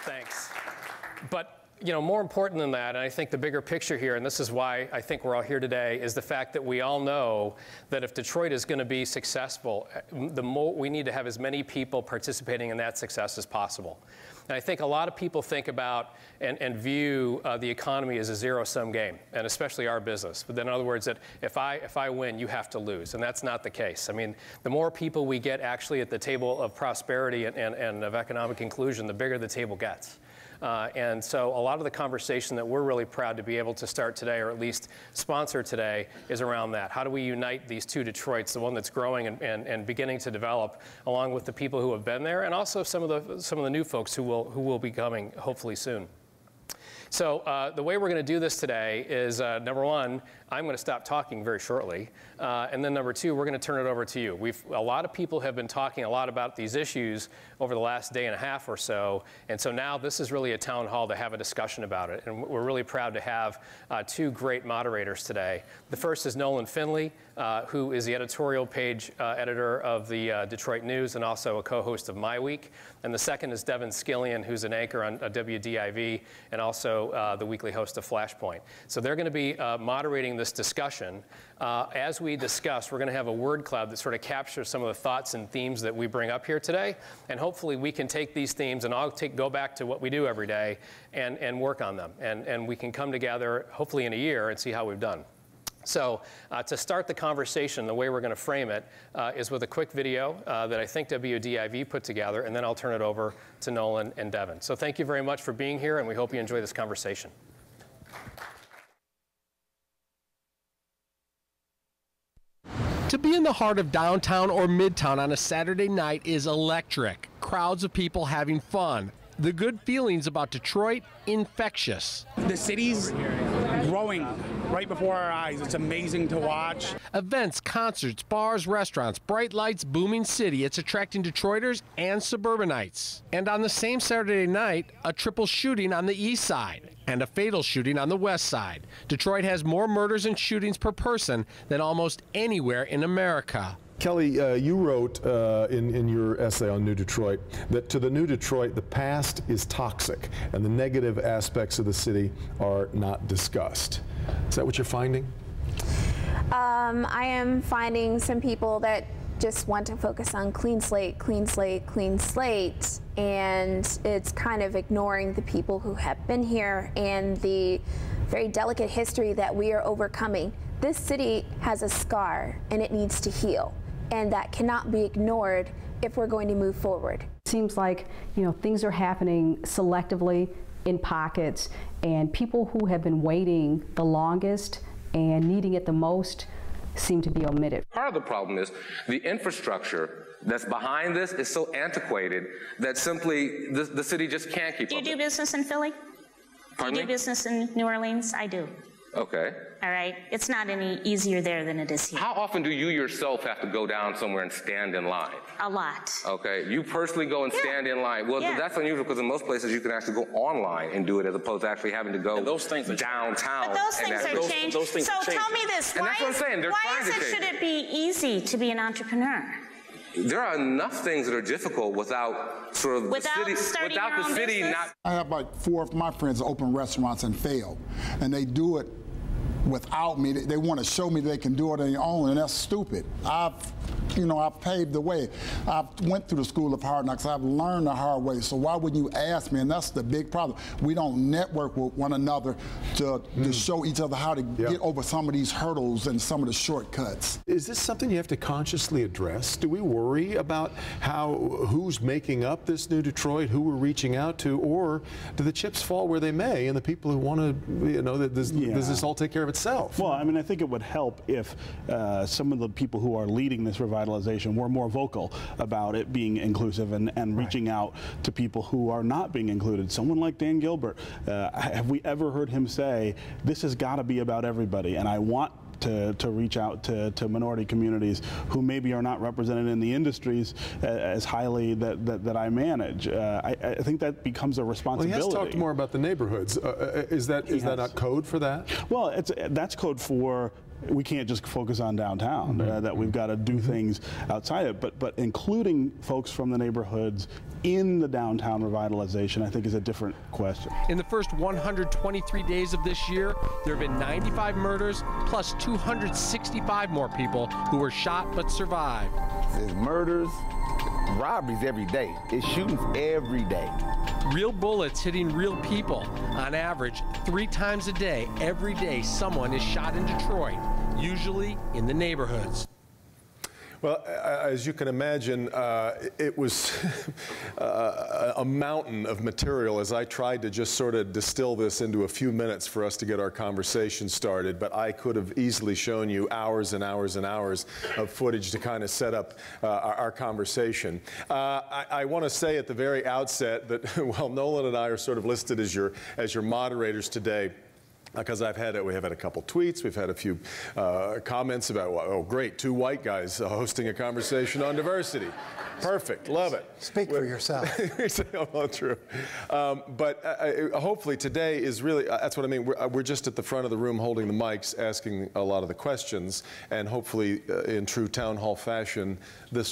Thanks. But you know, more important than that, and I think the bigger picture here, and this is why I think we're all here today, is the fact that we all know that if Detroit is going to be successful, we need to have as many people participating in that success as possible. And I think a lot of people think about and view the economy as a zero-sum game, and especially our business. But then, in other words, that if I win, you have to lose, and that's not the case. I mean, the more people we get actually at the table of prosperity and of economic inclusion, the bigger the table gets. And so a lot of the conversation that we're really proud to be able to start today, or at least sponsor today, is around that. How do we unite these two Detroits, the one that's growing and beginning to develop, along with the people who have been there, and also some of the new folks who will be coming hopefully soon. So the way we're going to do this today is, number one, I'm going to stop talking very shortly. And then number two, we're going to turn it over to you. A lot of people have been talking a lot about these issues over the last day and a half or so. And so now this is really a town hall to have a discussion about it. And we're really proud to have two great moderators today. The first is Nolan Finley, who is the editorial page editor of the Detroit News and also a co-host of My Week. And the second is Devin Scillian, who's an anchor on WDIV and also the weekly host of Flashpoint. So they're going to be moderating this discussion. As we discuss, we're going to have a word cloud that sort of captures some of the thoughts and themes that we bring up here today. And hopefully we can take these themes, and I'll go back to what we do every day and work on them. And we can come together, hopefully in a year, and see how we've done. So to start the conversation, the way we're going to frame it is with a quick video that I think WDIV put together, and then I'll turn it over to Nolan and Devin. So thank you very much for being here, and we hope you enjoy this conversation. To be in the heart of downtown or Midtown on a Saturday night is electric. Crowds of people having fun. The good feelings about Detroit, infectious. The city's growing right before our eyes. It's amazing to watch. Events, concerts, bars, restaurants, bright lights, booming city. It's attracting Detroiters and suburbanites. And on the same Saturday night, a triple shooting on the east side and a fatal shooting on the west side. Detroit has more murders and shootings per person than almost anywhere in America. Kelly, you wrote in your essay on New Detroit that to the New Detroit, the past is toxic and the negative aspects of the city are not discussed. Is that what you're finding? I am finding some people that just want to focus on clean slate, clean slate, clean slate, and it's kind of ignoring the people who have been here and the very delicate history that we are overcoming. This city has a scar and it needs to heal, and that cannot be ignored if we're going to move forward. It seems like, you know, things are happening selectively in pockets, and people who have been waiting the longest and needing it the most seem to be omitted. Part of the problem is the infrastructure that's behind this is so antiquated that simply the city just can't keep up. Do you do business in Philly? Pardon me? Do you do business in New Orleans? I do. Okay. All right. It's not any easier there than it is here. How often do you yourself have to go down somewhere and stand in line? A lot. Okay. You personally go and stand in line. Well, that's unusual because in most places you can actually go online and do it as opposed to actually having to go downtown. But those things are changed. So tell me this. And that's what I'm saying. They're trying to change. Should it be easy to be an entrepreneur? There are enough things that are difficult without sort of without the city not. I have like 4 of my friends open restaurants and fail, and they do it without me. They want to show me they can do it on their own, and that's stupid. I've paved the way. I went through the school of hard knocks. I've learned the hard way. So why wouldn't you ask me? And that's the big problem. We don't network with one another to show each other how to get over some of these hurdles and some of the shortcuts. Is this something you have to consciously address? Do we worry about who's making up this New Detroit, who we're reaching out to, or do the chips fall where they may, and the people who want to, does this all take care of itself? Well, I mean, I think it would help if some of the people who are leading this revitalization were more vocal about it being inclusive and reaching out to people who are not being included. Someone like Dan Gilbert, have we ever heard him say, this has got to be about everybody, and I want to reach out to minority communities who maybe are not represented in the industries as highly that I manage. I think that becomes a responsibility. Well, he has talked more about the neighborhoods. Is that not code for that? Well, that's code for we can't just focus on downtown, that we've got to do things outside it, but including folks from the neighborhoods in the downtown revitalization, I think, is a different question. In the first 123 days of this year, there have been 95 murders, plus 265 more people who were shot but survived. There's murders, robberies every day. It's shootings every day. Real bullets hitting real people. On average, 3 times a day, every day, someone is shot in Detroit, usually in the neighborhoods. Well, as you can imagine, it was a mountain of material as I tried to just sort of distill this into a few minutes for us to get our conversation started. But I could have easily shown you hours and hours and hours of footage to kind of set up our conversation. I want to say at the very outset that while Nolan and I are sort of listed as your moderators today, because we have had a couple tweets, we've had a few comments about, oh great, 2 white guys hosting a conversation on diversity. Perfect, love it. Speak for yourself. Well, true. But hopefully today is really, that's what I mean, we're just at the front of the room holding the mics, asking a lot of the questions, and hopefully in true town hall fashion, the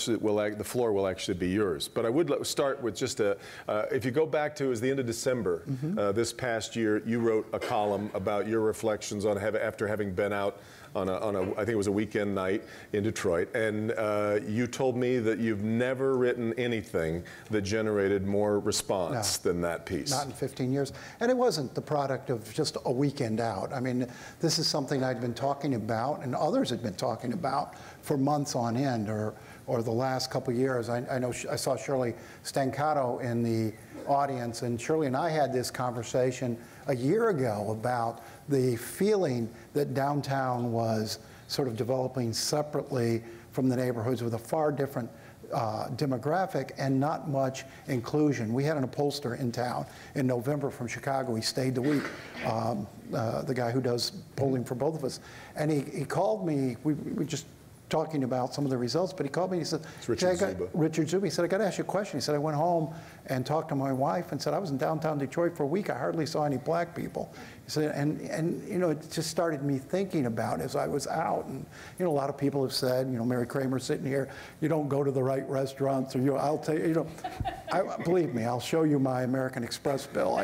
floor will actually be yours. But I would start with just if you go back to, it was the end of December, this past year, you wrote a column about your reflections on after having been out on I think it was a weekend night in Detroit, and you told me that you've never written anything that generated more response than that piece. Not in 15 years. And it wasn't the product of just a weekend out. I mean, this is something I'd been talking about, and others had been talking about for months on end, or the last couple of years. I know I saw Shirley Stancato in the audience, and Shirley and I had this conversation a year ago about the feeling that downtown was sort of developing separately from the neighborhoods with a far different demographic and not much inclusion. We had an upholsterer in town in November from Chicago. He stayed the week, the guy who does polling for both of us. And he called me, we just talking about some of the results, but he called me and he said, Richard Zuba. He said, I got to ask you a question. He said, I went home and talked to my wife and said, I was in downtown Detroit for a week. I hardly saw any black people. He said, and you know, it just started me thinking about as I was out. And, you know, a lot of people have said, you know, Mary Kramer sitting here, you don't go to the right restaurants, or I'll tell you, you know, believe me, I'll show you my American Express bill.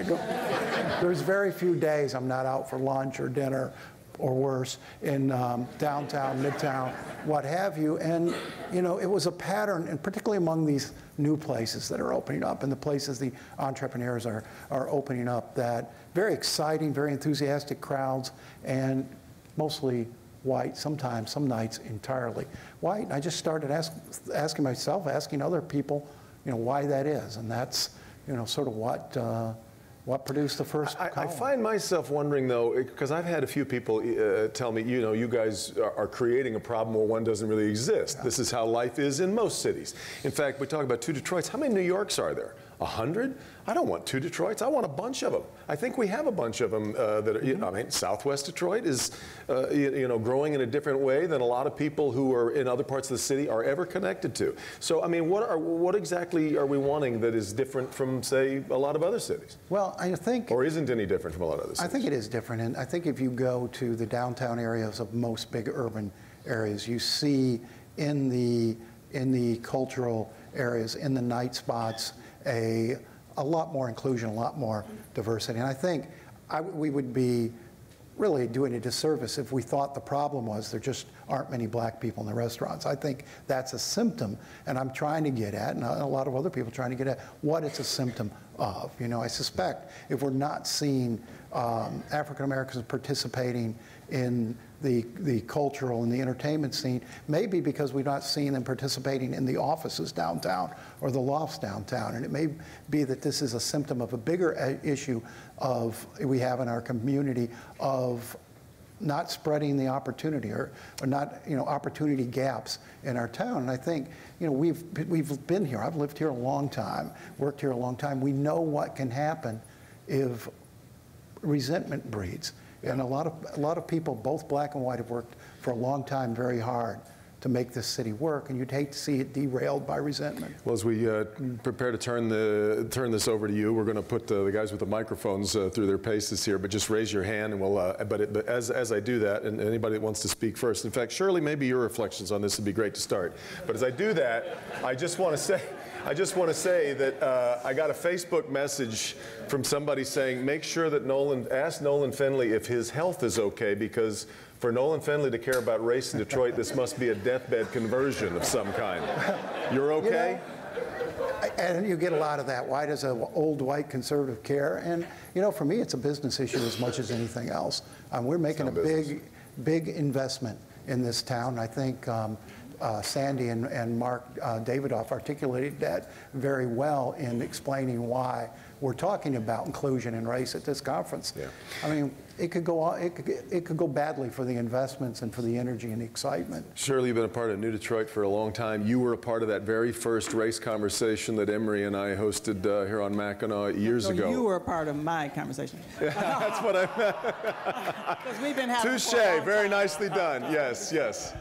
There's very few days I'm not out for lunch or dinner or worse, in downtown, Midtown, what have you. And, you know, it was a pattern, and particularly among these new places that are opening up and the places the entrepreneurs are opening up, that very exciting, very enthusiastic crowds, and mostly white, sometimes, some nights entirely white. And I just started asking myself, asking other people, you know, why that is. And that's, you know, sort of what produced the first column. I find myself wondering, though, because I've had a few people tell me, you know, you guys are creating a problem where one doesn't really exist. Yeah. This is how life is in most cities. In fact, we talk about 2 Detroits. How many New Yorks are there? 100? I don't want 2 Detroits. I want a bunch of them. I think we have a bunch of them that are, you know, I mean, Southwest Detroit is, you know, growing in a different way than a lot of people who are in other parts of the city are ever connected to. So, I mean, what exactly are we wanting that is different from, say, a lot of other cities? Well, I think... Or isn't any different from a lot of other cities? I think it is different. And I think if you go to the downtown areas of most big urban areas, you see in the cultural areas, in the night spots, a lot more inclusion, a lot more diversity. And I think we would be really doing a disservice if we thought the problem was there just aren't many black people in the restaurants. I think that's a symptom, and I'm trying to get at, and a lot of other people trying to get at, what it's a symptom of. You know, I suspect if we're not seeing African Americans participating in the cultural and the entertainment scene, maybe because we're not seeing them participating in the offices downtown or the lofts downtown. And it may be that this is a symptom of a bigger issue we have in our community of not spreading the opportunity or not, you know, opportunity gaps in our town. And I think, you know, we've been here. I've lived here a long time, worked here a long time. We know what can happen if resentment breeds. And a lot of people, both black and white, have worked for a long time very hard to make this city work, and you'd hate to see it derailed by resentment. Well, as we prepare to turn this over to you, we're going to put the guys with the microphones through their paces here, but just raise your hand, and we'll. But as I do that, and anybody that wants to speak first, in fact, Shirley, maybe your reflections on this would be great to start. But as I do that, I just want to say that I got a Facebook message from somebody saying, make sure that ask Nolan Finley if his health is okay, because for Nolan Finley to care about race in Detroit, this must be a deathbed conversion of some kind. You're okay? And you get a lot of that. Why does an old white conservative care? And for me, it's a business issue as much as anything else. We're making a big investment in this town. I think Sandy and Mark Davidoff articulated that very well in explaining why we're talking about inclusion and race at this conference. Yeah. I mean, it could go badly for the investments and for the energy and the excitement. Shirley, you've been a part of New Detroit for a long time. You were a part of that very first race conversation that Emery and I hosted here on Mackinac years ago. You were a part of my conversation. Yeah, that's what I meant. Because we've been having touche, very nicely done. Yes, yes.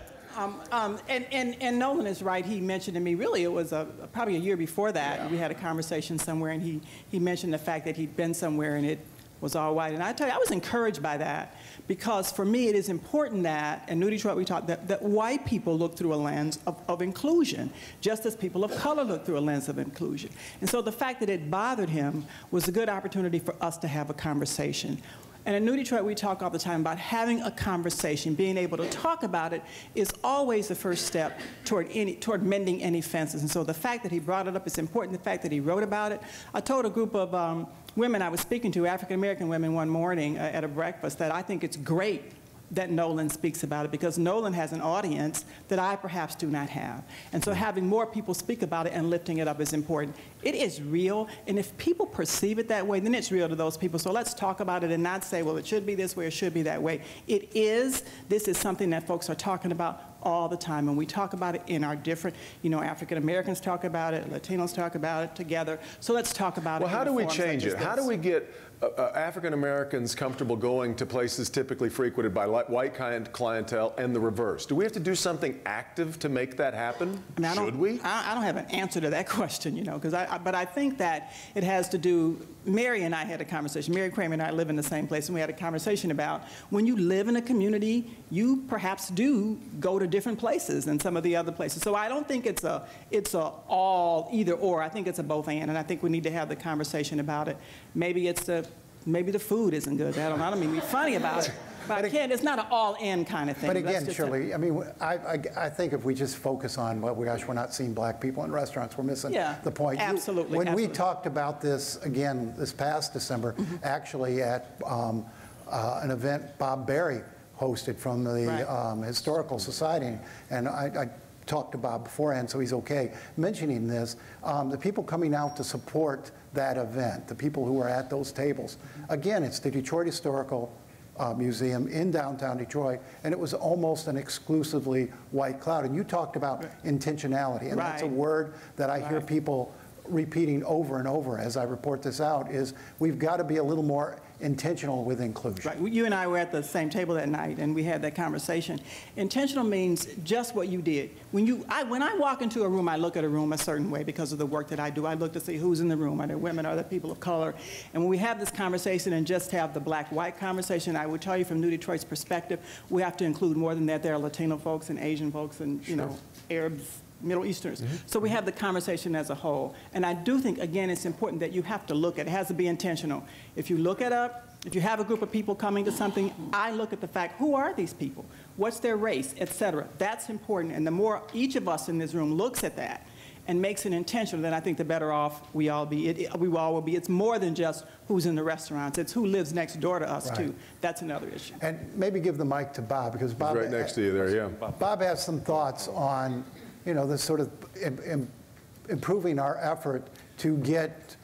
And Nolan is right. He mentioned to me, really, it was probably a year before that, yeah. We had a conversation somewhere, and he mentioned the fact that he'd been somewhere and it was all white. And I tell you, I was encouraged by that, because for me, it is important that, in New Detroit, we talk that white people look through a lens of inclusion, just as people of color look through a lens of inclusion. And so the fact that it bothered him was a good opportunity for us to have a conversation. And in New Detroit, we talk all the time about having a conversation. Being able to talk about it is always the first step toward mending any fences. And so the fact that he brought it up is important. The fact that he wrote about it. I told a group of women I was speaking to, African-American women, one morning at a breakfast, that I think it's great that Nolan speaks about it, because Nolan has an audience that I perhaps do not have. And so having more people speak about it and lifting it up is important. It is real, and if people perceive it that way, then it's real to those people. So let's talk about it and not say, well, it should be this way or it should be that way. It is. This is something that folks are talking about all the time, and we talk about it in our different, African Americans talk about it, Latinos talk about it together. So let's talk about it. Well, how do we change it? How do we get African Americans comfortable going to places typically frequented by white clientele and the reverse? Do we have to do something active to make that happen? Should we? I don't have an answer to that question, but I think that it has to do. Mary and I had a conversation. Mary Kramer and I live in the same place, and we had a conversation about when you live in a community, you perhaps do go to different places than some of the other places. So I don't think it's a all either or. I think it's a both and I think we need to have the conversation about it. Maybe the food isn't good. I don't mean to be funny about it. But again, it's not an all-in kind of thing. But again, Shirley, I mean, I think if we just focus on, well, gosh, we're not seeing black people in restaurants, we're missing the point. Absolutely. When we talked about this, again, this past December, actually at an event Bob Berry hosted from the Historical Society, and I talked to Bob beforehand, so he's okay mentioning this. The people coming out to support that event, the people who are at those tables, again, it's the Detroit Historical Museum in downtown Detroit, and it was almost an exclusively white crowd. And you talked about intentionality, and that's a word that I hear people repeating over and over as I report this out, is we've got to be a little more intentional with inclusion. Right. You and I were at the same table that night, and we had that conversation. Intentional means just what you did. When I walk into a room, I look at a room a certain way because of the work that I do. I look to see who's in the room. Are there women? Are there people of color? And when we have this conversation and just have the black-white conversation, I would tell you from New Detroit's perspective, we have to include more than that. There are Latino folks and Asian folks and, Arabs, Middle Easterners. So we have the conversation as a whole. And I do think, again, it's important that you have to look at it. It has to be intentional. If you look it up, if you have a group of people coming to something, I look at the fact, who are these people? What's their race, et cetera? That's important. And the more each of us in this room looks at that and makes it intentional, then I think the better off we all be. We all will be. It's more than just who's in the restaurants. It's who lives next door to us, too. That's another issue. And maybe give the mic to Bob, because Bob... He's right next to you there, yeah. Bob has some thoughts on this sort of improving our effort to get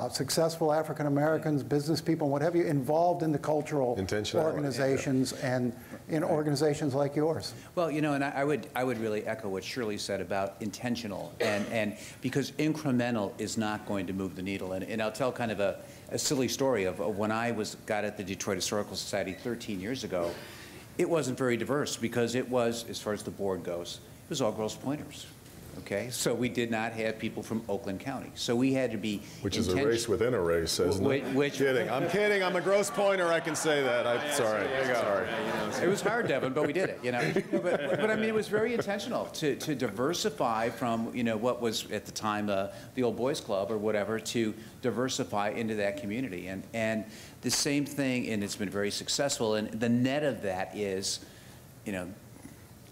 successful African Americans, business people, and what have you, involved in the cultural organizations and in organizations like yours. Well, and I would really echo what Shirley said about intentional, and because incremental is not going to move the needle. And I'll tell kind of a silly story of when I got at the Detroit Historical Society 13 years ago. It wasn't very diverse because it was, as far as the board goes, was all Grosse Pointers. Okay, so we did not have people from Oakland County. So we had to be Which is a race within a race, isn't it? Kidding. I'm kidding. I'm a Grosse Pointer. I can say that. I'm sorry. Sorry. It was hard, Devin, but we did it. You know, but I mean, it was very intentional to diversify from what was at the time the old boys club or whatever, to diversify into that community, and the same thing, and it's been very successful. And the net of that is,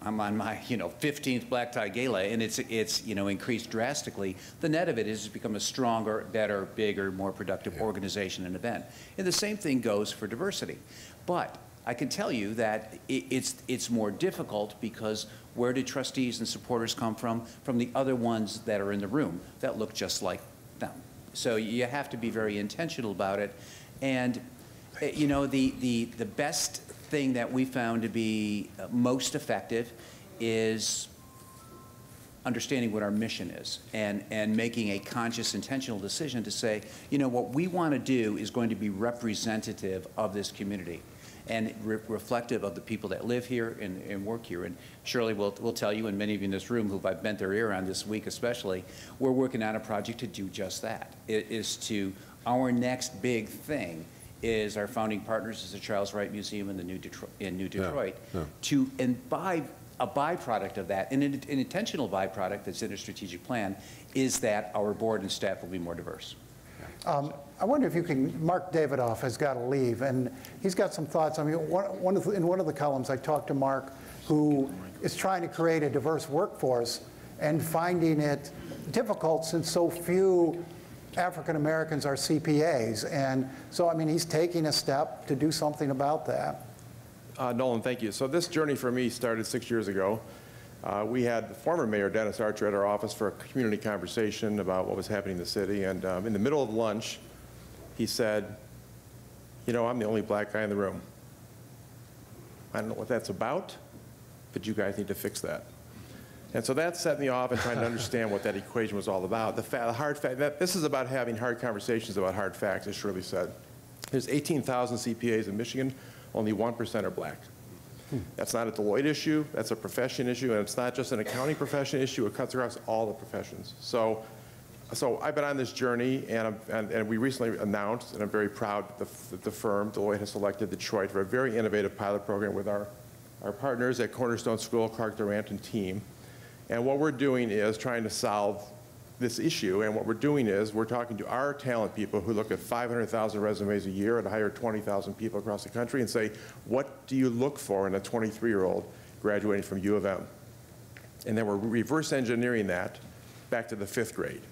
I'm on my 15th black tie gala, and it's increased drastically. The net of it is it's become a stronger, better, bigger, more productive organization and event. And the same thing goes for diversity. But I can tell you that it's more difficult, because where do trustees and supporters come from? From the other ones that are in the room that look just like them. So you have to be very intentional about it. And the best thing that we found to be most effective is understanding what our mission is, and making a conscious, intentional decision to say, what we want to do is going to be representative of this community and reflective of the people that live here and work here. And Shirley will tell you, and many of you in this room who I've bent their ear on this week especially, we're working on a project to do just that. It is our next big thing is our founding partners is the Charles Wright Museum in New Detroit, to imbibe a byproduct of that, and an intentional byproduct that's in a strategic plan, is that our board and staff will be more diverse. I wonder if you can, Mark Davidoff has got to leave, and he's got some thoughts. I mean, in one of the columns I talked to Mark, who is trying to create a diverse workforce and finding it difficult since so few African Americans are CPAs. And so, I mean, he's taking a step to do something about that. Nolan, thank you. So this journey for me started 6 years ago. We had the former mayor, Dennis Archer, at our office for a community conversation about what was happening in the city. And in the middle of lunch, he said, I'm the only black guy in the room. I don't know what that's about, but you guys need to fix that. And so that set me off and trying to understand what that equation was all about. The hard fact, that this is about having hard conversations about hard facts, as Shirley said. There's 18,000 CPAs in Michigan, only 1% are black. That's not a Deloitte issue, that's a profession issue, and it's not just an accounting profession issue, it cuts across all the professions. So I've been on this journey, and we recently announced, and I'm very proud that the firm, Deloitte, has selected Detroit for a very innovative pilot program with our partners at Cornerstone School, Clark Durant and team. And what we're doing is trying to solve this issue, and what we're doing is we're talking to our talent people who look at 500,000 resumes a year and hire 20,000 people across the country and say, what do you look for in a 23-year-old graduating from U of M? And then we're reverse engineering that back to the 5th grade.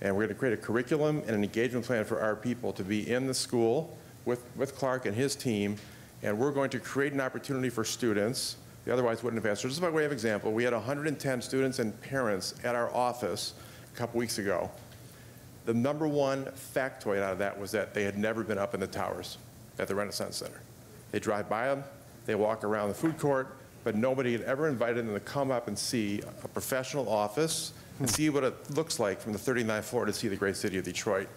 And we're going to create a curriculum and an engagement plan for our people to be in the school with Clark and his team, and we're going to create an opportunity for students they otherwise wouldn't have asked. So just by way of example, we had 110 students and parents at our office a couple weeks ago. The #1 factoid out of that was that they had never been up in the towers at the Renaissance Center. They drive by them, they walk around the food court, but nobody had ever invited them to come up and see a professional office and see what it looks like from the 39th floor to see the great city of Detroit.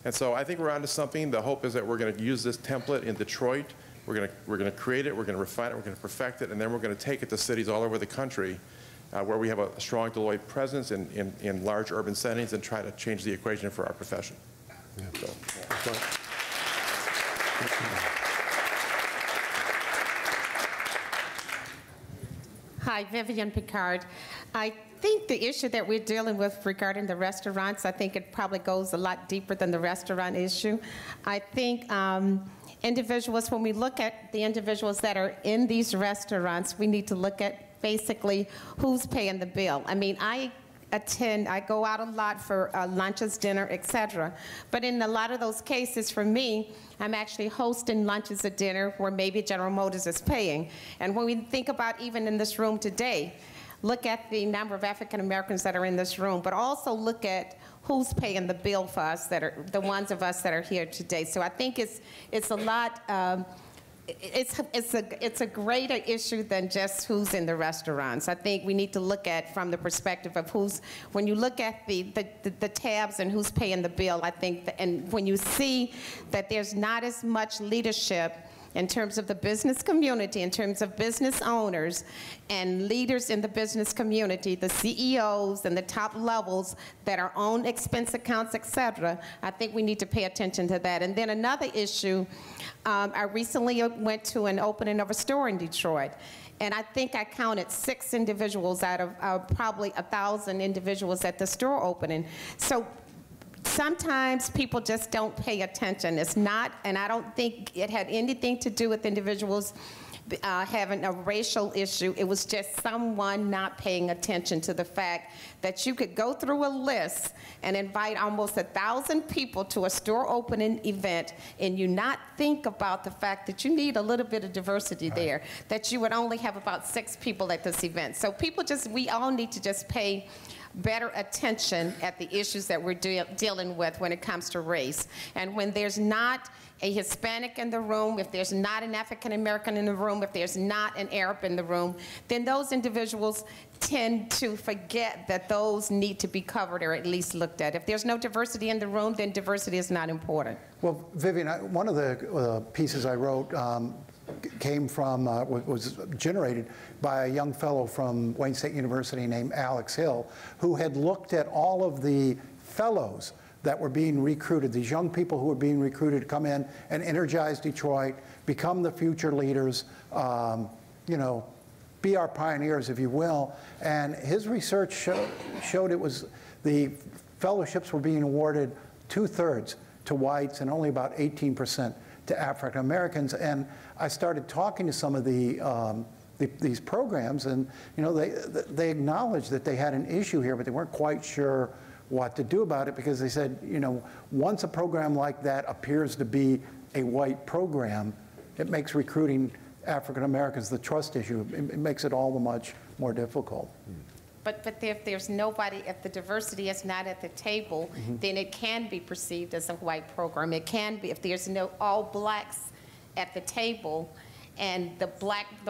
And so I think we're onto something. The hope is that we're going to use this template in Detroit. We're going to create it, we're going to refine it, we're going to perfect it, and then we're going to take it to cities all over the country where we have a strong Deloitte presence in large urban settings and try to change the equation for our profession. Yeah. So, Hi, Vivian Picard. I think the issue that we're dealing with regarding the restaurants, I think it probably goes a lot deeper than the restaurant issue. I think individuals, when we look at the individuals that are in these restaurants, we need to look at basically who's paying the bill. I mean, I go out a lot for lunches, dinner, etc. But in a lot of those cases, for me, I'm actually hosting lunches or dinner where maybe General Motors is paying. And when we think about even in this room today, look at the number of African Americans that are in this room, but also look at who's paying the bill for us, that are the ones of us that are here today. So I think it's a lot. It's a greater issue than just who's in the restaurants. I think we need to look at from the perspective of who's, when you look at the tabs and who's paying the bill, I think, and when you see that there's not as much leadership in terms of the business community, in terms of business owners and leaders in the business community, the CEOs and the top levels that are on expense accounts, et cetera, I think we need to pay attention to that. And then another issue, I recently went to an opening of a store in Detroit. And I think I counted 6 individuals out of probably 1,000 individuals at the store opening. So sometimes people just don't pay attention. It's not, and I don't think it had anything to do with individuals having a racial issue. It was just someone not paying attention to the fact that you could go through a list and invite almost 1,000 people to a store opening event and you not think about the fact that you need a little bit of diversity there, that you would only have about 6 people at this event. So people we all need to just pay better attention at the issues that we're dealing with when it comes to race. And when there's not a Hispanic in the room, if there's not an African American in the room, if there's not an Arab in the room, then those individuals tend to forget that those need to be covered or at least looked at. If there's no diversity in the room, then diversity is not important. Well, Vivian, one of the pieces I wrote came from, was generated by a young fellow from Wayne State University named Alex Hill, who had looked at all of the fellows that were being recruited, these young people who were being recruited to come in and energize Detroit, become the future leaders, you know, be our pioneers, if you will. And his research showed it was the fellowships were being awarded 2/3 to whites and only about 18% to African Americans. And I started talking to some of these programs, and you know, they acknowledged that they had an issue here, but they weren't quite sure what to do about it, because they said, you know, once a program like that appears to be a white program, it makes recruiting African Americans the trust issue. It makes it all the much more difficult. But if there's nobody, if the diversity is not at the table, then it can be perceived as a white program. It can be, if there's no all blacks at the table and the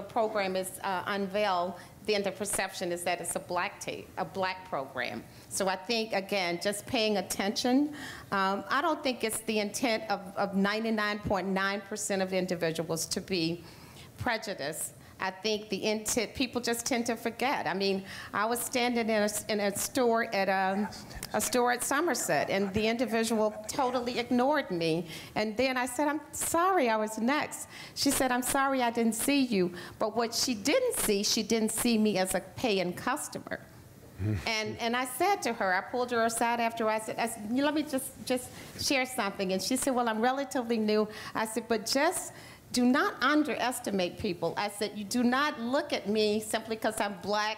program is unveiled, then the perception is that it's a black program. So I think, again, just paying attention. I don't think it's the intent of 99.9% of individuals to be prejudiced. I think the intent, people just tend to forget. I mean, I was standing in a store at a store at Somerset, and the individual totally ignored me. And then I said, "I'm sorry, I was next." She said, "I'm sorry, I didn't see you." But what she didn't see me as a paying customer. And I said to her, I pulled her aside after I said, "Let me just share something." And she said, "Well, I'm relatively new." I said, "But just do not underestimate people." I said, "You do not look at me simply because I'm black,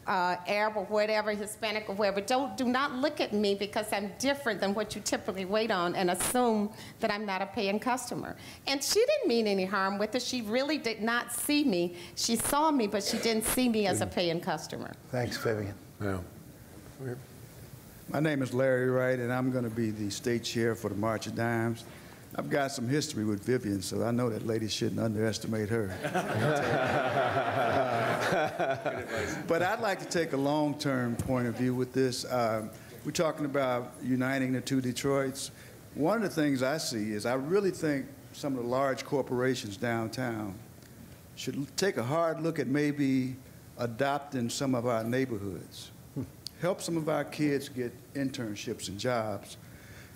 Arab or whatever, Hispanic or whatever. Do not look at me because I'm different than what you typically wait on and assume that I'm not a paying customer." And she didn't mean any harm with it. She really did not see me. She saw me, but she didn't see me as a paying customer. Thanks, Vivian. Yeah. My name is Larry Wright, and I'm going to be the state chair for the March of Dimes. I've got some history with Vivian, so I know that lady shouldn't underestimate her. But I'd like to take a long-term point of view with this. We're talking about uniting the two Detroits. One of the things I see is I really think some of the large corporations downtown should take a hard look at maybe adopting some of our neighborhoods. Help some of our kids get internships and jobs.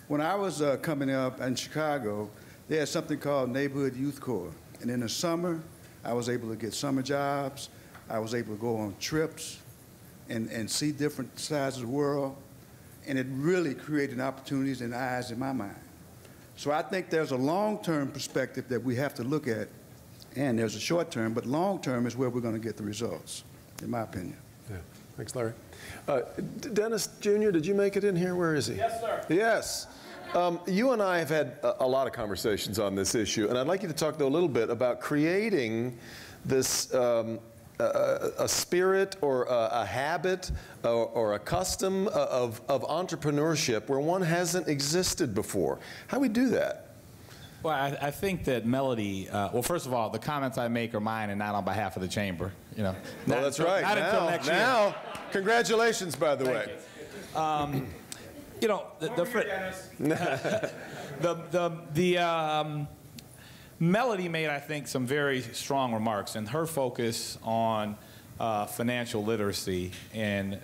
When I was coming up in Chicago, they had something called Neighborhood Youth Corps. And in the summer, I was able to get summer jobs. I was able to go on trips and see different sides of the world. And it really created opportunities and eyes in my mind. So I think there's a long-term perspective that we have to look at. And there's a short-term, but long-term is where we're going to get the results, in my opinion. Yeah. Thanks, Larry. Dennis Jr., did you make it in here? Where is he? Yes, sir. Yes. You and I have had a lot of conversations on this issue, and I'd like you to talk, though, a little bit about creating this a spirit or a habit or a custom of entrepreneurship where one hasn't existed before. How do we do that? Well, I think that Melody, well, first of all, the comments I make are mine and not on behalf of the chamber. You know, well, that's right. Not until next year. Now, congratulations, by the way. You know, Melody made, I think, some very strong remarks, and her focus on financial literacy in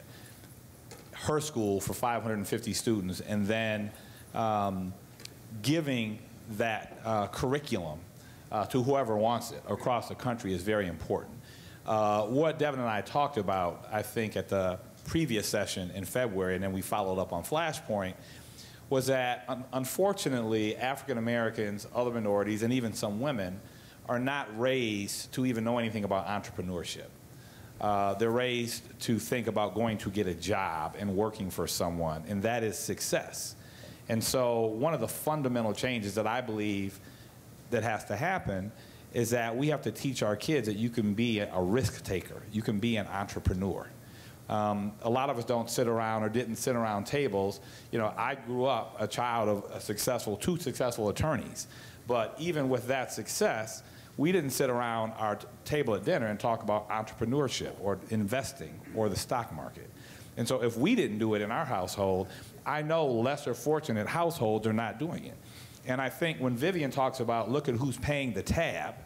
her school for 550 students, and then giving that curriculum to whoever wants it across the country is very important. What Devin and I talked about, I think, at the previous session in February, and then we followed up on Flashpoint, was that unfortunately African Americans, other minorities, and even some women are not raised to even know anything about entrepreneurship. They're raised to think about going to get a job and working for someone, and that is success. And so one of the fundamental changes that I believe that has to happen is that we have to teach our kids that you can be a risk taker, you can be an entrepreneur. A lot of us don't sit around or didn't sit around tables. You know, I grew up a child of two successful attorneys, but even with that success, we didn't sit around our table at dinner and talk about entrepreneurship or investing or the stock market. And so if we didn't do it in our household, I know lesser fortunate households are not doing it. And I think when Vivian talks about look at who's paying the tab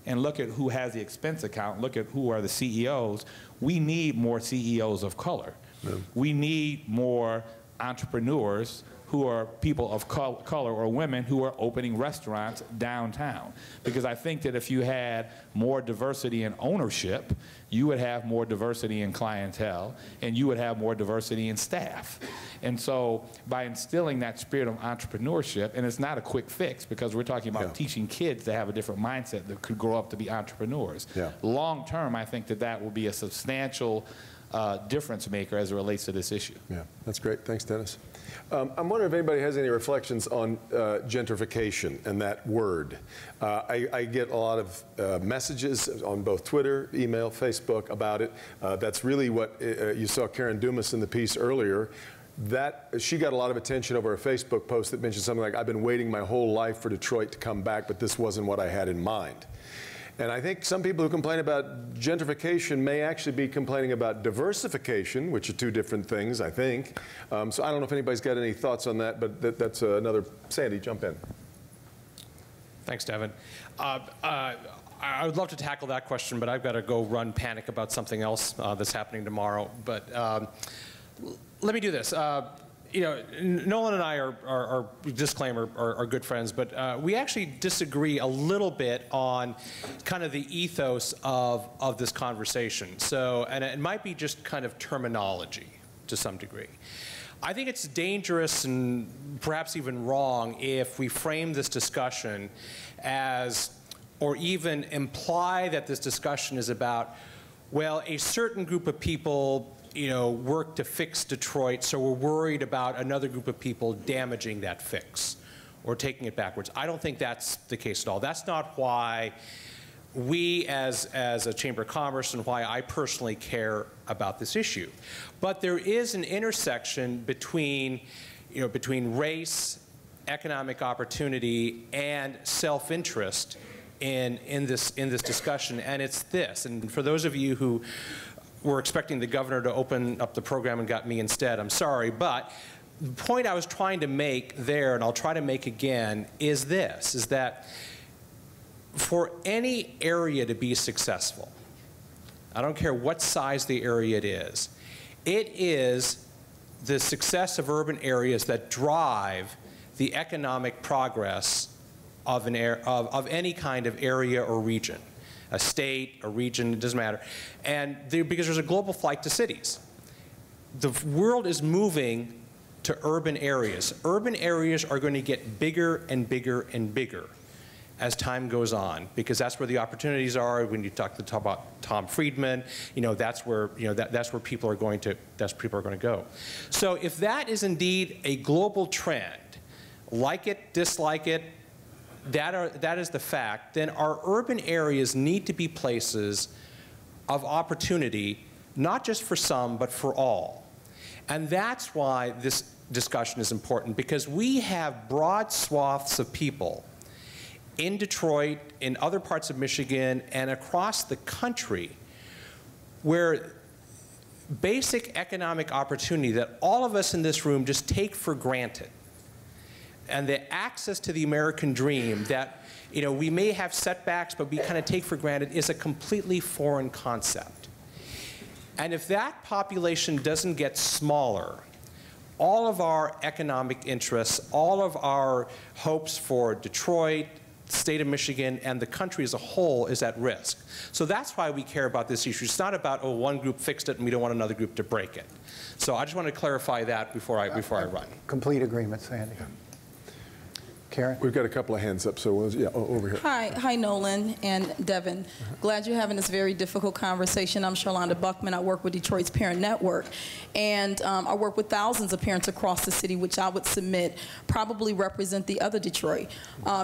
and look at who has the expense account, look at who are the CEOs, we need more CEOs of color. Yeah. We need more entrepreneurs who are people of color or women who are opening restaurants downtown. Because I think that if you had more diversity in ownership, you would have more diversity in clientele, and you would have more diversity in staff. And so by instilling that spirit of entrepreneurship, and it's not a quick fix because we're talking about teaching kids to have a different mindset that could grow up to be entrepreneurs. Yeah. Long term, I think that that will be a substantial difference maker as it relates to this issue. Yeah, that's great. Thanks, Dennis. I'm wondering if anybody has any reflections on gentrification and that word. I get a lot of messages on both Twitter, email, Facebook about it. That's really what you saw Karen Dumas in the piece earlier. That she got a lot of attention over a Facebook post that mentioned something like, I've been waiting my whole life for Detroit to come back, but this wasn't what I had in mind. And I think some people who complain about gentrification may actually be complaining about diversification, which are two different things, I think. So I don't know if anybody's got any thoughts on that, but that's another. Sandy, jump in. Thanks, Devin. I would love to tackle that question, but I've got to go run panic about something else that's happening tomorrow. But let me do this. You know, Nolan and I are disclaimer, are good friends, but we actually disagree a little bit on kind of the ethos of this conversation. So, and it might be just kind of terminology to some degree. I think it's dangerous and perhaps even wrong if we frame this discussion as, or even imply that this discussion is about, well, a certain group of people, you know, work to fix Detroit, so we're worried about another group of people damaging that fix or taking it backwards. I don't think that's the case at all. That's not why we as a Chamber of Commerce and why I personally care about this issue. But there is an intersection between, you know, between race, economic opportunity, and self-interest in this discussion, and it's this. And for those of you who were expecting the governor to open up the program and got me instead, I'm sorry, but the point I was trying to make there, and I'll try to make again, is this, is that for any area to be successful, I don't care what size the area it is the success of urban areas that drive the economic progress of any kind of area or region. A state, a region, it doesn't matter. And because there's a global flight to cities. The world is moving to urban areas. Urban areas are going to get bigger and bigger and bigger as time goes on, because that's where the opportunities are. When you talk about Tom Friedman, you know, that's where, you know, that's where people are going to go. So if that is indeed a global trend, like it, dislike it, that is the fact, then our urban areas need to be places of opportunity, not just for some, but for all. And that's why this discussion is important, because we have broad swaths of people in Detroit, in other parts of Michigan, and across the country where basic economic opportunity that all of us in this room just take for granted, and the access to the American dream that, you know, we may have setbacks, but we kind of take for granted, is a completely foreign concept. And if that population doesn't get smaller, all of our economic interests, all of our hopes for Detroit, state of Michigan, and the country as a whole is at risk. So that's why we care about this issue. It's not about, oh, one group fixed it and we don't want another group to break it. So I just want to clarify that before I run. Complete agreement, Sandy. Karen? We've got a couple of hands up, so yeah, over here. Hi, Nolan and Devin. Glad you're having this very difficult conversation. I'm Charlonda Buckman. I work with Detroit's Parent Network, and I work with thousands of parents across the city, which I would submit probably represent the other Detroit,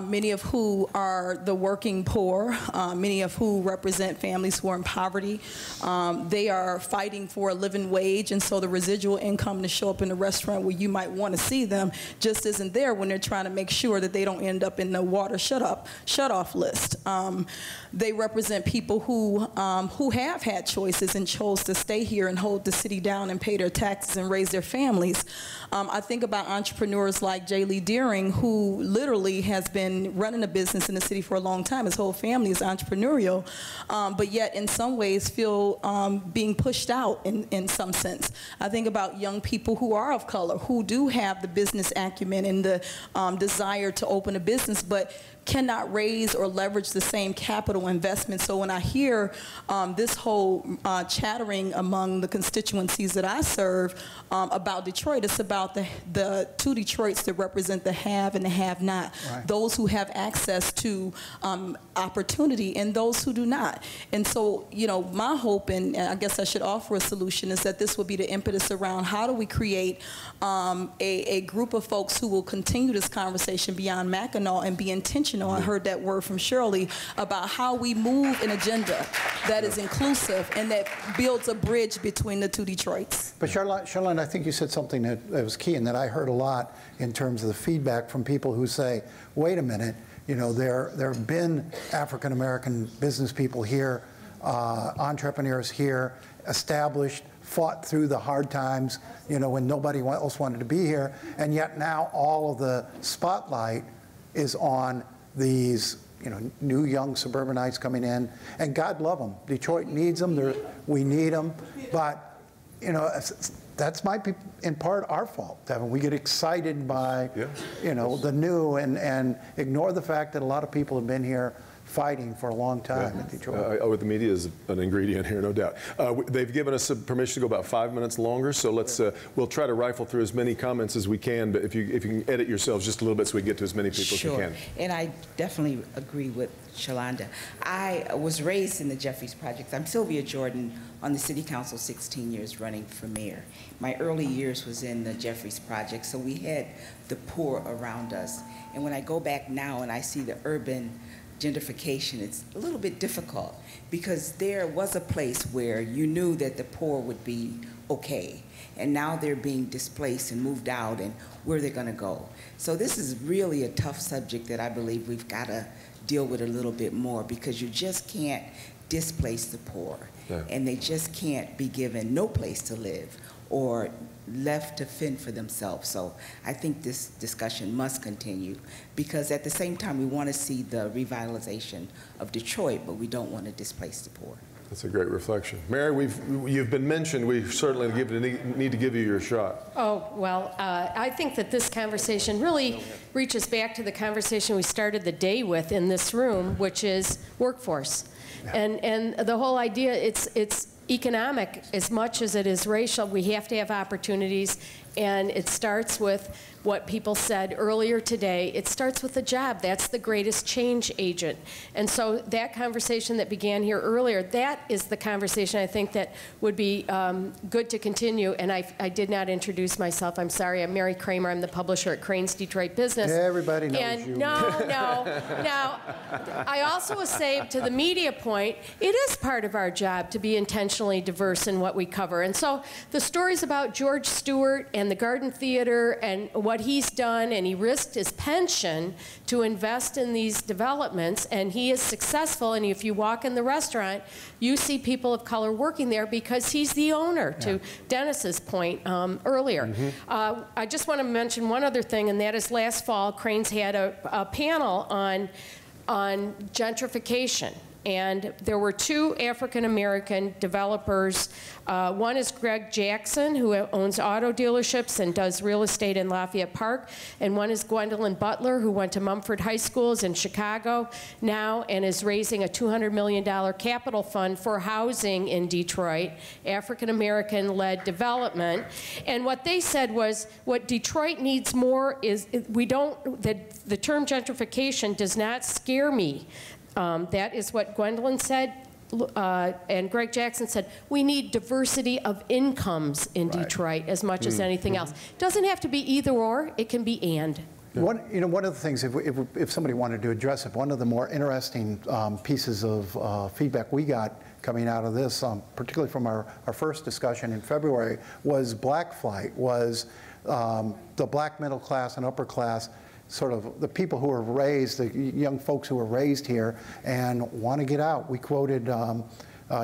many of who are the working poor, many of who represent families who are in poverty. They are fighting for a living wage, and so the residual income to show up in a restaurant where you might want to see them just isn't there when they're trying to make sure that they don't end up in the water shut-off list. They represent people who have had choices and chose to stay here and hold the city down and pay their taxes and raise their families. I think about entrepreneurs like J. Lee Deering, who literally has been running a business in the city for a long time. His whole family is entrepreneurial, but yet in some ways feel being pushed out in some sense. I think about young people who are of color, who do have the business acumen and the desire to open a business, but cannot raise or leverage the same capital investment. So when I hear this whole chattering among the constituencies that I serve about Detroit, it's about the two Detroits that represent the have and the have not, right. Those who have access to opportunity and those who do not. And so, you know, my hope, and I guess I should offer a solution, is that this will be the impetus around how do we create a group of folks who will continue this conversation beyond Mackinac and be intentional. I heard that word from Shirley about how we move an agenda that is inclusive and that builds a bridge between the two Detroits. But Charlene, I think you said something that was key and that I heard a lot in terms of the feedback from people who say, wait a minute, you know, there have been African-American business people here, entrepreneurs here, established, fought through the hard times, you know, when nobody else wanted to be here, and yet now all of the spotlight is on these, you know, new young suburbanites coming in, and God love them. Detroit needs them. We need them, but you know, that's might be in part our fault, Devin. We get excited by, you know, the new and ignore the fact that a lot of people have been here fighting for a long time in Detroit. The media is an ingredient here, no doubt. They've given us permission to go about 5 minutes longer, so let's we'll try to rifle through as many comments as we can. But if you can edit yourselves just a little bit so we get to as many people as we can. And I definitely agree with Shalonda. I was raised in the Jeffries Project. I'm Sylvia Jordan on the City Council, 16 years running for mayor. My early years was in the Jeffries Project, so we had the poor around us. And when I go back now and I see the urban gentrification, it's a little bit difficult because there was a place where you knew that the poor would be okay, and now they're being displaced and moved out, and where they're going to go. So this is really a tough subject that I believe we've got to deal with a little bit more, because you just can't displace the poor, and they just can't be given no place to live or left to fend for themselves. So I think this discussion must continue, because at the same time we want to see the revitalization of Detroit, but we don't want to displace the poor. That's a great reflection. Mary, you've been mentioned. We certainly need to give you your shot. Oh, well, I think that this conversation really reaches back to the conversation we started the day with in this room, which is workforce. And the whole idea, it's economic as much as it is racial. We have to have opportunities, and it starts with what people said earlier today. It starts with a job. That's the greatest change agent. And so that conversation that began here earlier, that is the conversation I think that would be good to continue. And I did not introduce myself. I'm sorry. I'm Mary Kramer. I'm the publisher at Crane's Detroit Business. Everybody knows and you. No. Now, I also will say, to the media point, it is part of our job to be intentionally diverse in what we cover. And so the stories about George Stewart and the Garden Theater and what he's done, and he risked his pension to invest in these developments, and he is successful. And if you walk in the restaurant, you see people of color working there because he's the owner, to Dennis's point earlier. I just want to mention one other thing, and that is last fall, Cranes had a panel on gentrification. And there were two African-American developers. One is Greg Jackson, who owns auto dealerships and does real estate in Lafayette Park. And one is Gwendolyn Butler, who went to Mumford High Schools in Chicago now and is raising a $200 million capital fund for housing in Detroit, African-American-led development. And what they said was, what Detroit needs more is, the term gentrification does not scare me. That is what Gwendolyn said, and Greg Jackson said, we need diversity of incomes in Detroit as much as anything else. It doesn't have to be either or, it can be and. One of the things, if somebody wanted to address it, one of the more interesting pieces of feedback we got coming out of this, particularly from our first discussion in February, was black flight, was the black middle class and upper class, sort of the people who were raised, the young folks who were raised here and want to get out. We quoted a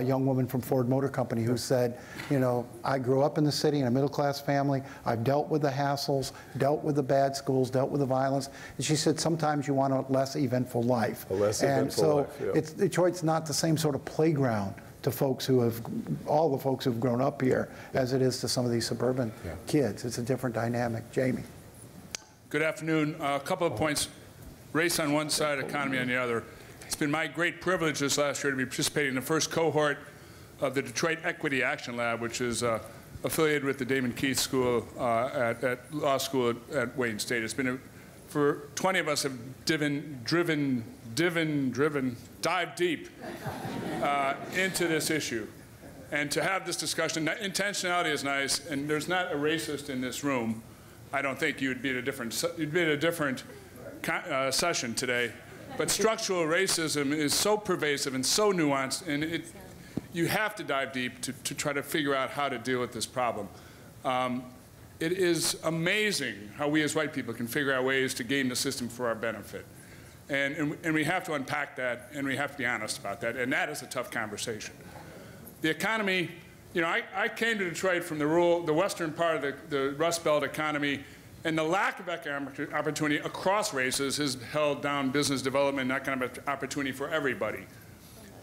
young woman from Ford Motor Company who said, you know, I grew up in the city in a middle-class family. I've dealt with the hassles, dealt with the bad schools, dealt with the violence. And she said, sometimes you want a less eventful life. Detroit's not the same sort of playground to folks who have, all the folks who've grown up here, as it is to some of these suburban kids. It's a different dynamic. Jamie. Good afternoon. A couple of points. Race on one side, economy on the other. It's been my great privilege this last year to be participating in the first cohort of the Detroit Equity Action Lab, which is affiliated with the Damon Keith School at Law School at Wayne State. It's been for 20 of us have dived deep into this issue. And to have this discussion, intentionality is nice, and there's not a racist in this room. I don't think you'd be at a different session today. But structural racism is so pervasive and so nuanced, and you have to dive deep to try to figure out how to deal with this problem. It is amazing how we as white people can figure out ways to game the system for our benefit. And we have to unpack that, and we have to be honest about that, and that is a tough conversation. The economy, you know, I came to Detroit from the western part of the Rust Belt economy, and the lack of economic opportunity across races has held down business development and economic opportunity for everybody.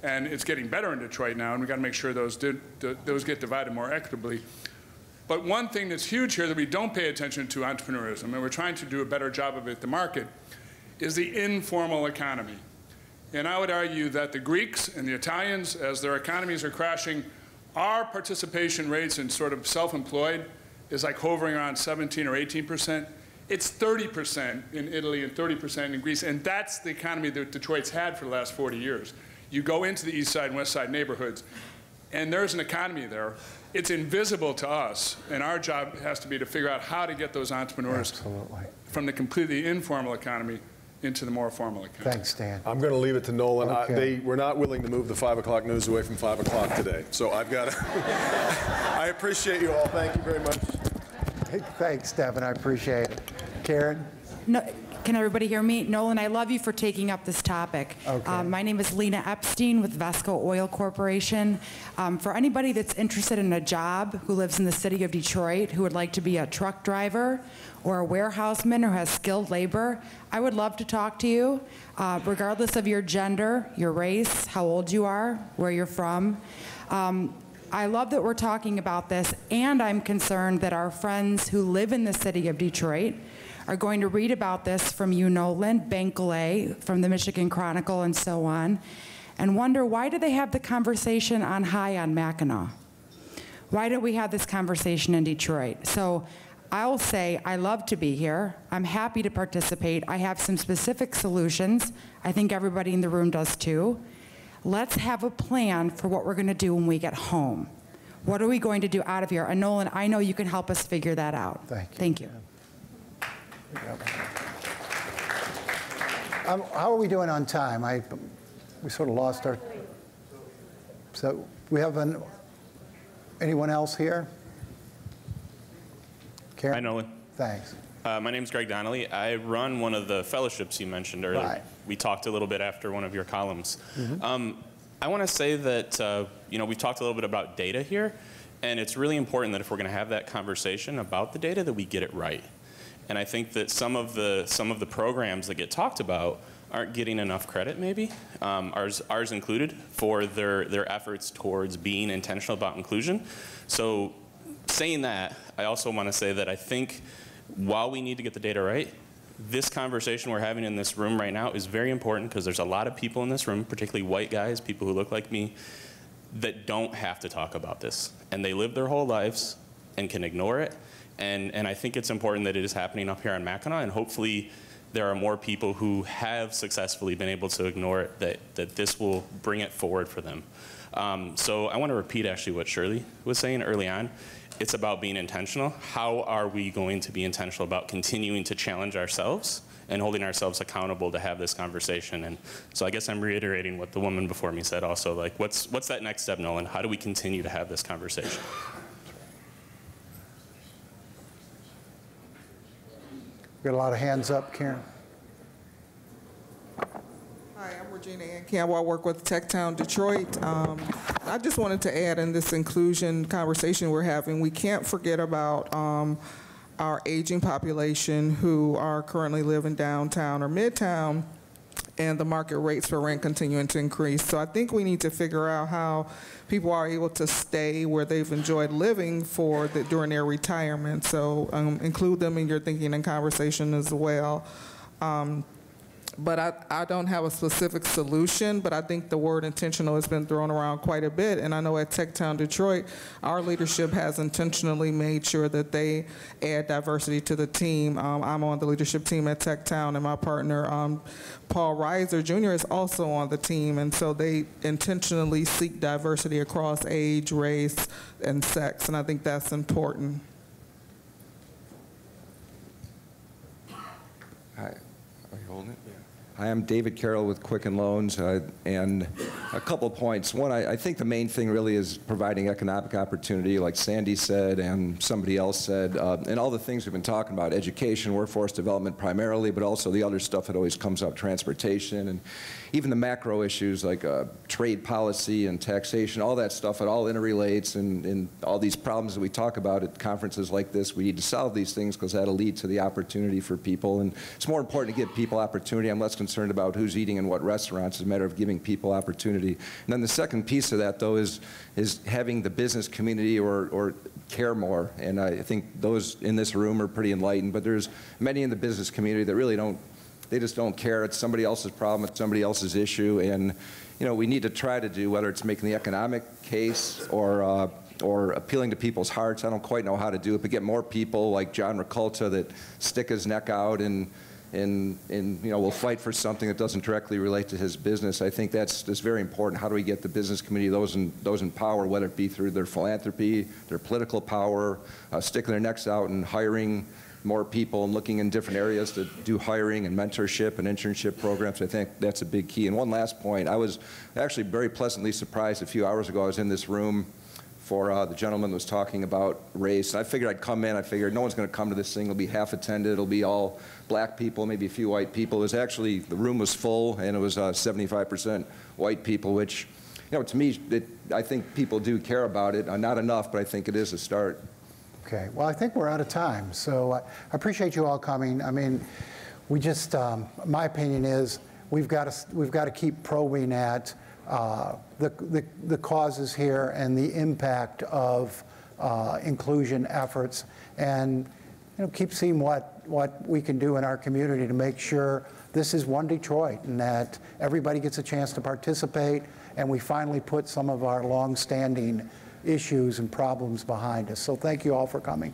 And it's getting better in Detroit now, and we've got to make sure those get divided more equitably. But one thing that's huge here that we don't pay attention to entrepreneurism, and we're trying to do a better job of it at the market, is the informal economy. And I would argue that the Greeks and the Italians, as their economies are crashing, our participation rates in sort of self-employed is like hovering around 17 or 18%. It's 30% in Italy and 30% in Greece, and that's the economy that Detroit's had for the last 40 years. You go into the east side and west side neighborhoods, and there's an economy there. It's invisible to us, and our job has to be to figure out how to get those entrepreneurs from the completely informal economy into the more formal economy. Thanks, Dan. I'm going to leave it to Nolan. Okay. They were not willing to move the 5 o'clock news away from 5 o'clock today, so I've got to. I appreciate you all. Thank you very much. Hey, thanks, Devin. I appreciate it. Karen? No, can everybody hear me? Nolan, I love you for taking up this topic. Okay. My name is Lena Epstein with Vesco Oil Corporation. For anybody that's interested in a job who lives in the city of Detroit, who would like to be a truck driver or a warehouseman or has skilled labor, I would love to talk to you, regardless of your gender, your race, how old you are, where you're from. I love that we're talking about this, and I'm concerned that our friends who live in the city of Detroit are going to read about this from you, Nolan, Bankley, from the Michigan Chronicle, and so on, and wonder, why do they have the conversation on high on Mackinac? Why don't we have this conversation in Detroit? So I'll say I love to be here. I'm happy to participate. I have some specific solutions. I think everybody in the room does too. Let's have a plan for what we're going to do when we get home. What are we going to do out of here? And Nolan, I know you can help us figure that out. Thank you. How are we doing on time? We sort of lost our. So we have anyone else here? Karen? Hi, Nolan. Thanks. My name's Greg Donnelly. I run one of the fellowships you mentioned earlier. Right. We talked a little bit after one of your columns. I want to say that we've talked a little bit about data here, and it's really important that if we're going to have that conversation about the data, that we get it right. And I think that some of the programs that get talked about aren't getting enough credit, maybe, ours included, for their efforts towards being intentional about inclusion. So saying that, I also want to say that I think while we need to get the data right, this conversation we're having in this room right now is very important, because there's a lot of people in this room, particularly white guys, people who look like me, that don't have to talk about this. And they live their whole lives and can ignore it. And I think it's important that it is happening up here on Mackinac, and hopefully there are more people who have successfully been able to ignore it, that this will bring it forward for them. So I want to repeat actually what Shirley was saying early on. It's about being intentional. How are we going to be intentional about continuing to challenge ourselves and holding ourselves accountable to have this conversation? And so I guess I'm reiterating what the woman before me said also, like, what's that next step, Nolan? How do we continue to have this conversation? Got a lot of hands up, Karen. Hi, I'm Regina Ann Campbell. I work with TechTown Detroit. I just wanted to add in this inclusion conversation we're having, we can't forget about our aging population who are currently living downtown or midtown, and the market rates for rent continuing to increase. So I think we need to figure out how people are able to stay where they've enjoyed living during their retirement. So include them in your thinking and conversation as well. But I don't have a specific solution, but I think the word intentional has been thrown around quite a bit. And I know at TechTown Detroit, our leadership has intentionally made sure that they add diversity to the team. I'm on the leadership team at TechTown, and my partner, Paul Reiser Jr., is also on the team. And so they intentionally seek diversity across age, race, and sex. And I think that's important. Hi. Are you holding it? Hi, I'm David Carroll with Quicken Loans, and a couple of points. One, I think the main thing really is providing economic opportunity, like Sandy said and somebody else said, and all the things we've been talking about, education, workforce development primarily, but also the other stuff that always comes up, transportation, and even the macro issues like trade policy and taxation, all that stuff, it all interrelates, and all these problems that we talk about at conferences like this, we need to solve these things because that'll lead to the opportunity for people. And it's more important to give people opportunity. I'm less concerned about who's eating in what restaurants. It's a matter of giving people opportunity. And then the second piece of that, though, is having the business community or care more. And I think those in this room are pretty enlightened, but there's many in the business community that really don't. They just don't care. It's somebody else's problem. It's somebody else's issue. And, we need to try to do, whether it's making the economic case or appealing to people's hearts. I don't quite know how to do it, but get more people like John Ricolta that stick his neck out and will fight for something that doesn't directly relate to his business. I think that's very important. How do we get the business community, those in power, whether it be through their philanthropy, their political power, sticking their necks out and hiring more people and looking in different areas to do hiring and mentorship and internship programs. I think that's a big key. And one last point, I was actually very pleasantly surprised a few hours ago. I was in this room for the gentleman was talking about race. I figured I'd come in. I figured no one's going to come to this thing. It'll be half attended. It'll be all black people, maybe a few white people. It was actually, the room was full, and it was 75% white people, which, to me, I think people do care about it. Not enough, but I think it is a start. Okay, well, I think we're out of time, so I appreciate you all coming. I mean, we just, my opinion is we've got to keep probing at the causes here and the impact of inclusion efforts, and keep seeing what we can do in our community to make sure this is one Detroit and that everybody gets a chance to participate, and we finally put some of our long-standing issues and problems behind us. So thank you all for coming.